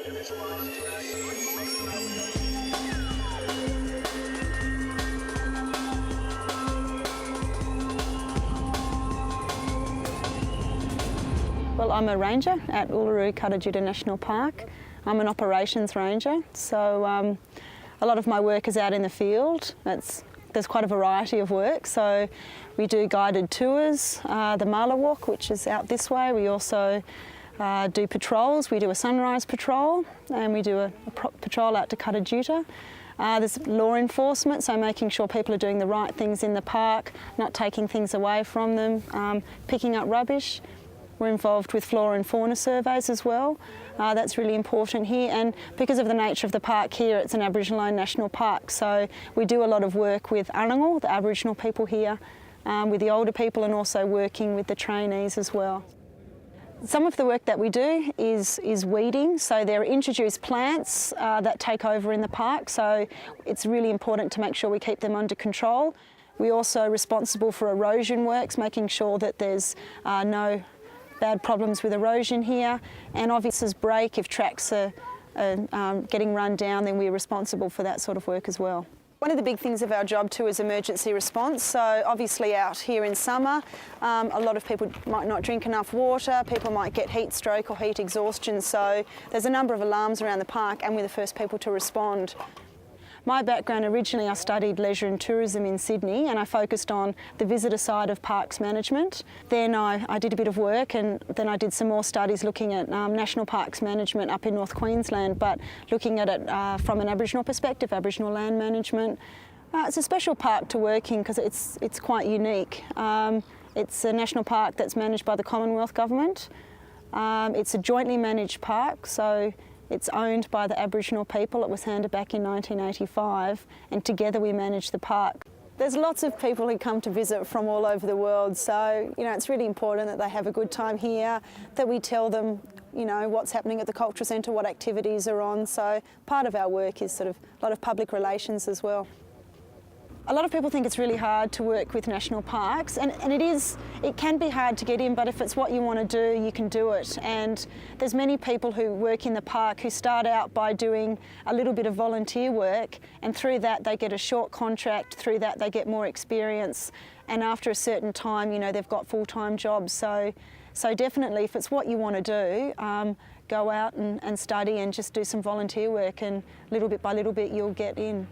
Well, I'm a ranger at Uluru-Kata-Tjuta National Park. I'm an operations ranger, so a lot of my work is out in the field. There's quite a variety of work, so we do guided tours, the Mala Walk, which is out this way. We also do patrols. We do a sunrise patrol, and we do a patrol out to Kata-Tjuta. There's law enforcement, so making sure people are doing the right things in the park, not taking things away from them, picking up rubbish. We're involved with flora and fauna surveys as well. That's really important here, and because of the nature of the park here, it's an Aboriginal-owned national park, so we do a lot of work with Arangal, the Aboriginal people here, with the older people, and also working with the trainees as well. Some of the work that we do is weeding, so there are introduced plants that take over in the park, so it's really important to make sure we keep them under control. We're also responsible for erosion works, making sure that there's no bad problems with erosion here, and obviously break if tracks are getting run down, then we're responsible for that sort of work as well. One of the big things of our job too is emergency response. So obviously out here in summer, a lot of people might not drink enough water, people might get heat stroke or heat exhaustion, so there's a number of alarms around the park, and we're the first people to respond. My background, originally I studied leisure and tourism in Sydney, and I focused on the visitor side of parks management. Then I did a bit of work, and then I did some more studies looking at national parks management up in North Queensland, but looking at it from an Aboriginal perspective, Aboriginal land management. It's a special park to work in because it's quite unique. It's a national park that's managed by the Commonwealth Government. It's a jointly managed park, so it's owned by the Aboriginal people. It was handed back in 1985, and together we manage the park. There's lots of people who come to visit from all over the world, so it's really important that they have a good time here, that we tell them what's happening at the cultural centre, what activities are on, so part of our work is sort of a lot of public relations as well. A lot of people think it's really hard to work with national parks, and it can be hard to get in, but if it's what you want to do, you can do it. And there's many people who work in the park who start out by doing a little bit of volunteer work, and through that they get a short contract, through that they get more experience, and after a certain time, they've got full-time jobs. So definitely, if it's what you want to do, go out and study and just do some volunteer work, and little bit by little bit you'll get in.